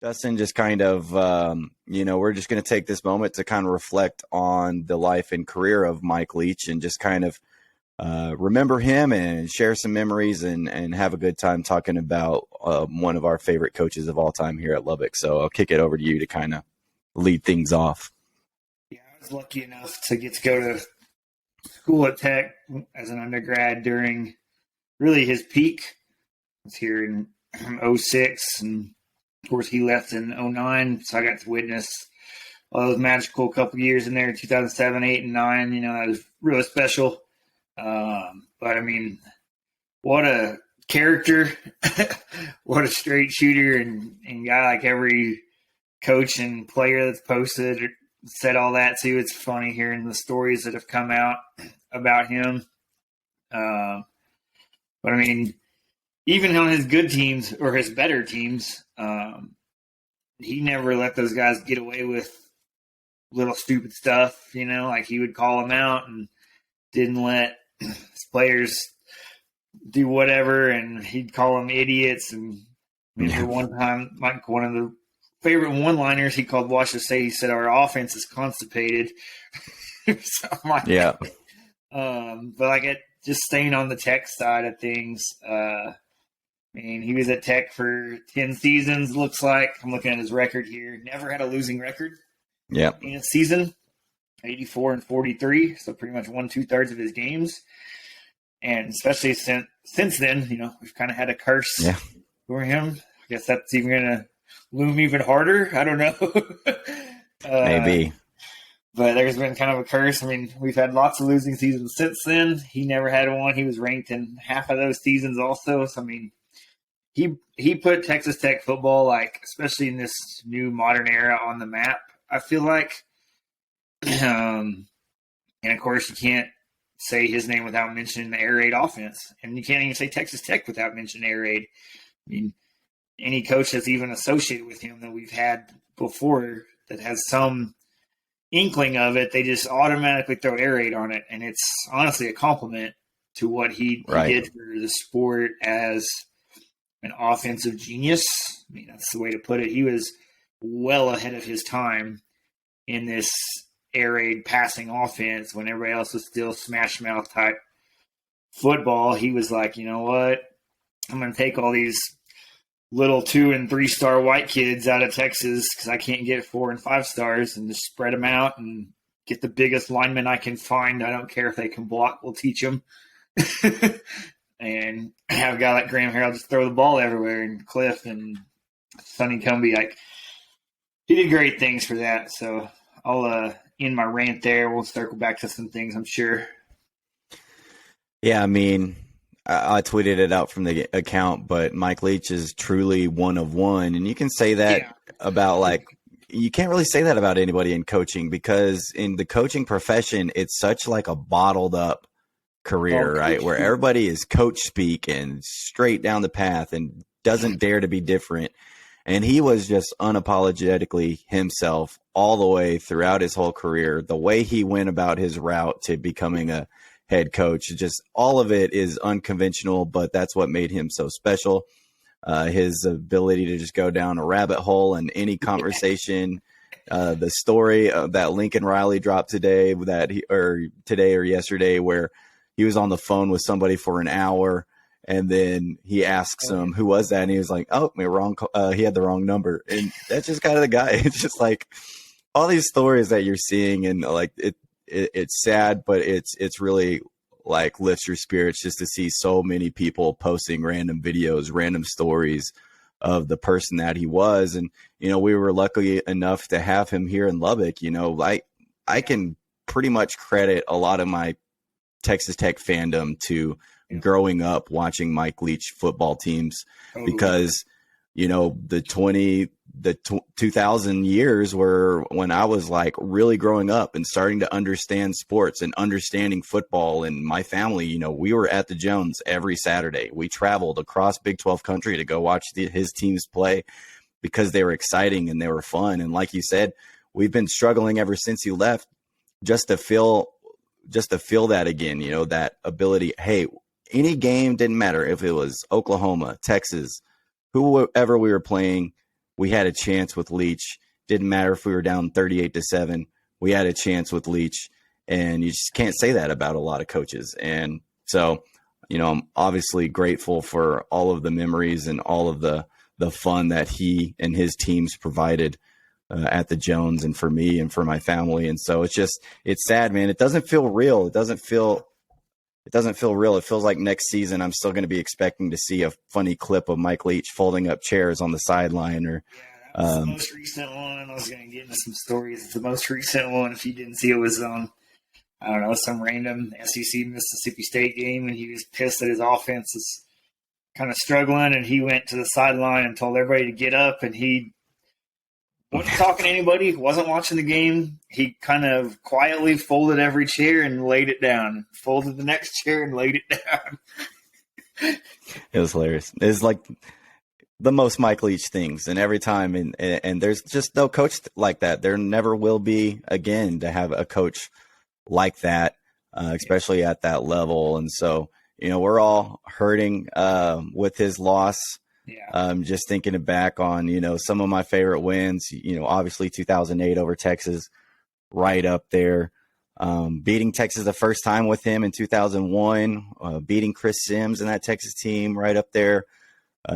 Dustin, just kind of, we're just going to take this moment to kind of reflect on the life and career of Mike Leach and just kind of remember him and share some memories and have a good time talking about one of our favorite coaches of all time here at Lubbock. So I'll kick it over to you to kind of lead things off. Yeah, I was lucky enough to get to go to school at Tech as an undergrad during really his peak. I was here in '06, and of course he left in '09, so I got to witness all those magical couple years in there, 2007, 8, and 9. That was really special. But I mean, what a character, what a straight shooter, and guy. Like every coach and player that's posted said all that too. It's funny hearing the stories that have come out about him. But I mean, even on his good teams or his better teams, he never let those guys get away with little stupid stuff, like he would call them out and didn't let his players do whatever, and he'd call them idiots. And one time, like one of the favorite one-liners he called Washington State, he said, "Our offense is constipated." So I'm like, yeah. But like just staying on the Tech side of things, he was at Tech for 10 seasons, looks like. I'm looking at his record here. Never had a losing record. Yeah. In a season, 84-43, so pretty much won 2/3 of his games. And especially since then, we've kind of had a curse for him. I guess that's even going to loom even harder. I don't know. Maybe. But there's been kind of a curse. We've had lots of losing seasons since then. He never had one. He was ranked in half of those seasons also. So, he put Texas Tech football, like, especially in this new modern era, on the map, I feel like. And, of course, you can't say his name without mentioning the air raid offense. And you can't even say Texas Tech without mentioning air raid. Any coach that's even associated with him that we've had before that has some inkling of it, they just automatically throw air raid on it. And it's honestly a compliment to what he did for the sport as an offensive genius. That's the way to put it. He was well ahead of his time in this air raid passing offense when everybody else was still smash mouth type football. He was like, you know what? I'm going to take all these little 2 and 3 star white kids out of Texas because I can't get 4 and 5 stars, and just spread them out and get the biggest linemen I can find. I don't care if they can block. We'll teach them. And have a guy like Graham Harrell just throw the ball everywhere, and Cliff and Sonny Cumbie. Like, he did great things for that. So I'll end my rant there. We'll circle back to some things, I'm sure. Yeah, I tweeted it out from the account, but Mike Leach is truly one of one. And you can say that about, you can't really say that about anybody in coaching, because in the coaching profession, it's such like a bottled up career, right? Where everybody is coach speak and straight down the path and doesn't dare to be different. And he was just unapologetically himself all the way throughout his whole career. The way he went about his route to becoming a head coach, just all of it is unconventional, but that's what made him so special. His ability to just go down a rabbit hole in any conversation. The story that Lincoln Riley dropped today, today or yesterday, where he was on the phone with somebody for an hour, and then he asks him, "Who was that?" And he was like, "Oh, wrong. He had the wrong number." And that's just kind of the guy. It's just like all these stories that you're seeing, and like it's sad, but it's really like lifts your spirits just to see so many people posting random videos, random stories of the person that he was. And, we were lucky enough to have him here in Lubbock. I can pretty much credit a lot of my Texas Tech fandom to growing up watching Mike Leach football teams, because, the 2000 years were when I was like really growing up and starting to understand sports and understanding football. And my family, we were at the Jones every Saturday. We traveled across Big 12 country to go watch his teams play because they were exciting and they were fun. And like you said, we've been struggling ever since he left just to feel that again, that ability. Hey, any game didn't matter if it was Oklahoma, Texas, whoever we were playing. we had a chance with Leach. Didn't matter if we were down 38-7. We had a chance with Leach, and you just can't say that about a lot of coaches. And so, I'm obviously grateful for all of the memories and all of the fun that he and his teams provided at the Jones and for me and for my family. And so it's sad, man. It doesn't feel real. It doesn't feel real. It feels like next season I'm still going to be expecting to see a funny clip of Mike Leach folding up chairs on the sideline. Or that was the most recent one. I was going to get into some stories. The most recent one, if you didn't see it, was on, I don't know, some random SEC Mississippi State game, and he was pissed that his offense is kind of struggling, and he went to the sideline and told everybody to get up, and he wasn't talking to anybody, wasn't watching the game. He kind of quietly folded every chair and laid it down, folded the next chair and laid it down. It was hilarious. It's like the most Mike Leach things, and every time, and there's just no coach like that. There never will be again to have a coach like that, especially at that level. And so, we're all hurting with his loss. Yeah. Just thinking back on, some of my favorite wins, obviously 2008 over Texas, right up there. Beating Texas the first time with him in 2001, beating Chris Sims and that Texas team, right up there.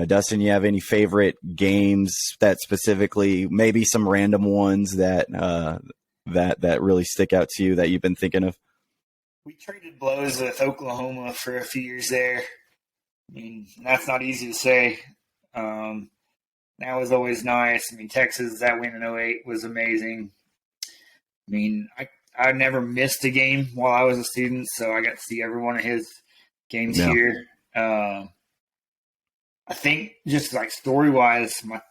Dustin, you have any favorite games that specifically, maybe some random ones that really stick out to you that you've been thinking of? We traded blows with Oklahoma for a few years there. I mean, that's not easy to say. That was always nice. I mean, Texas, that win in 2008 was amazing. I mean, I never missed a game while I was a student, so I got to see every one of his games here. I think just like story-wise, my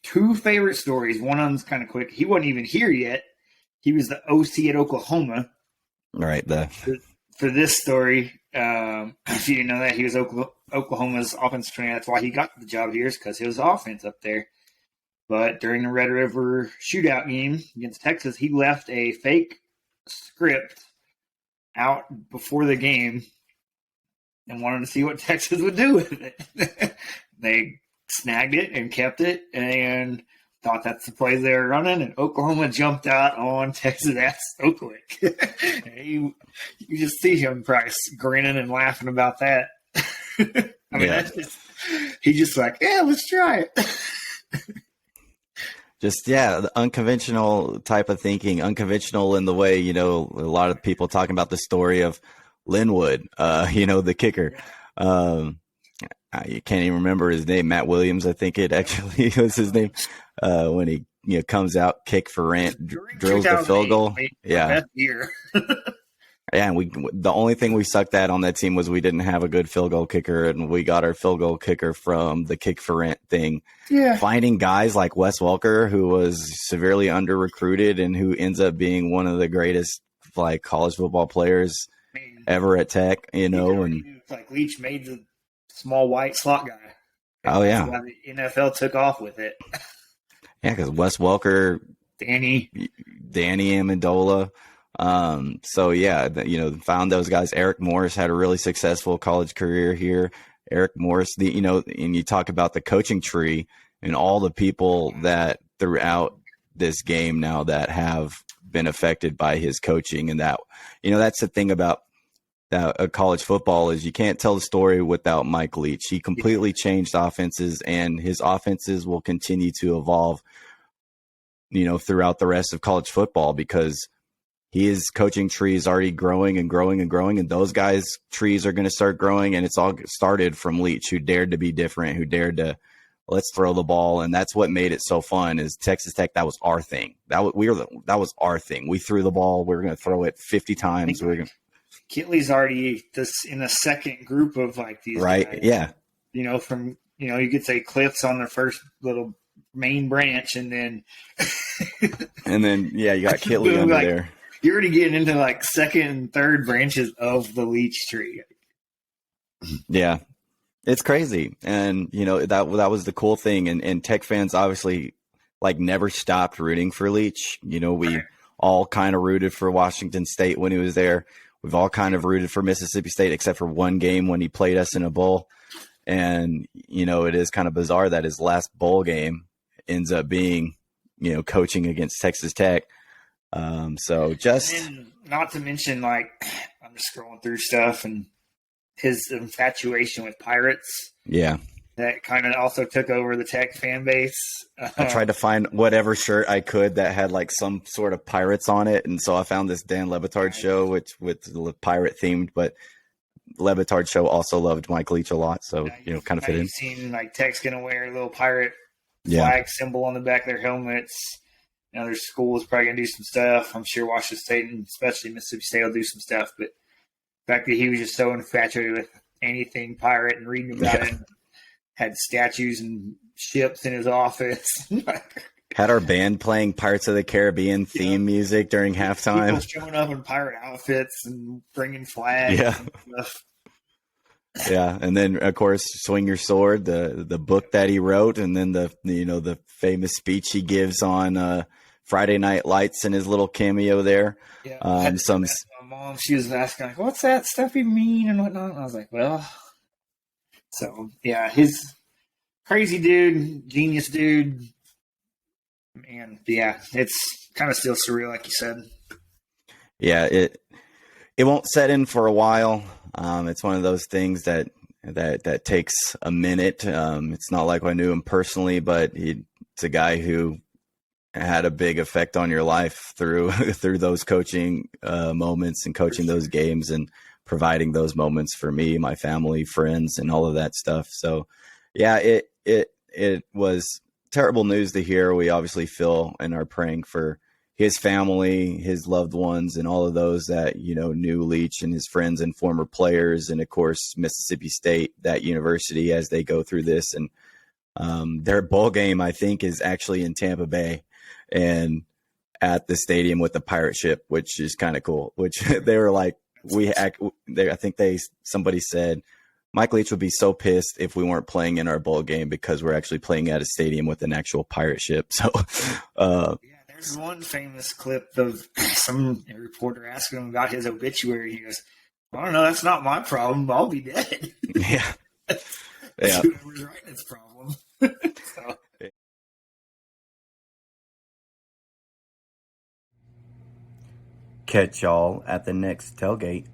two favorite stories, one of them's kind of quick. He wasn't even here yet. He was the OC at Oklahoma. Right. For this story, if you didn't know that, he was Oklahoma's offensive trainer. That's why he got the job here, is because he was offense up there. But during the Red River shootout game against Texas, he left a fake script out before the game and wanted to see what Texas would do with it. They snagged it and kept it and thought that's the play they were running, and Oklahoma jumped out on Texas ass so quick. You just see him probably grinning and laughing about that. That's he just like, yeah, let's try it. The unconventional type of thinking, unconventional in the way, a lot of people talking about the story of Linwood, the kicker. You can't even remember his name, Matt Williams, I think it actually was his name, when he comes out, kick for rent, drills the field goal. Yeah. Yeah, and the only thing we sucked at on that team was we didn't have a good field goal kicker, and we got our field goal kicker from the kick for rent thing. Yeah. Finding guys like Wes Welker, who was severely under recruited and who ends up being one of the greatest college football players ever at Tech, and like Leach made the small white slot guy. Oh yeah, that's why the NFL took off with it. Yeah, because Wes Welker, Danny Amendola. Found those guys. Eric Morris had a really successful college career here. Eric Morris, and you talk about the coaching tree and all the people that throughout this game now that have been affected by his coaching, and that, that's the thing about college football is you can't tell the story without Mike Leach. He completely changed offenses, and his offenses will continue to evolve, throughout the rest of college football, because his coaching tree is already growing and growing and growing, and those guys' trees are going to start growing. And it's all started from Leach, who dared to be different, who dared to let's throw the ball, and that's what made it so fun. Is Texas Tech, that was our thing. That was our thing. We threw the ball. We were going to throw it 50 times. Kitley's already in the second group of these right guys. Yeah, you could say Cliff's on their first little main branch, and then you got Kitley under there. You're already getting into second and third branches of the Leach tree. Yeah, it's crazy. And that was the cool thing, and Tech fans obviously never stopped rooting for Leach. We all kind of rooted for Washington State when he was there. We've all kind of rooted for Mississippi State, except for one game when he played us in a bowl. And, it is kind of bizarre that his last bowl game, ends up being, coaching against Texas Tech. So just, and not to mention, like, I'm just scrolling through stuff and his infatuation with Pirates. yeah. That kind of also took over the Tech fan base. I tried to find whatever shirt I could that had like some sort of pirates on it, and so I found this Dan Levitard show, which with the pirate themed. But Levitard show also loved Mike Leach a lot, so kind of fit in. You've seen like Tech's gonna wear a little pirate Yeah. flag symbol on the back of their helmets. Their school is probably gonna do some stuff. I'm sure Washington State and especially Mississippi State will do some stuff. But the fact that he was just so infatuated with anything pirate and reading about it. Had statues and ships in his office. Had our band playing Pirates of the Caribbean theme music during halftime. People showing up in pirate outfits and bringing flags. Yeah. And stuff. Yeah, and then of course, Swing Your Sword, the book that he wrote, and then the famous speech he gives on Friday Night Lights and his little cameo there. Yeah, my mom, she was asking like, "What's that stuff you mean?" and whatnot. And I was like, "Well." So, yeah, his crazy dude, genius dude. Man, yeah, it's kind of still surreal, like you said. Yeah, it won't set in for a while. It's one of those things that takes a minute. It's not like I knew him personally, but it's a guy who had a big effect on your life through those coaching moments and coaching those games and providing those moments for me, my family, friends, and all of that stuff. So, yeah, it was terrible news to hear. We obviously feel and are praying for his family, his loved ones, and all of those that, knew Leach and his friends and former players. And of course, Mississippi State, that university, as they go through this. And their bowl game, I think, is actually in Tampa Bay and at the stadium with the pirate ship, which is kind of cool, which they were like, somebody said Mike Leach would be so pissed if we weren't playing in our bowl game because we're actually playing at a stadium with an actual pirate ship. So, there's one famous clip of some reporter asking him about his obituary. He goes, "I don't know. That's not my problem. I'll be dead." Yeah, That's whoever's writing his problem. So. Catch y'all at the next tailgate.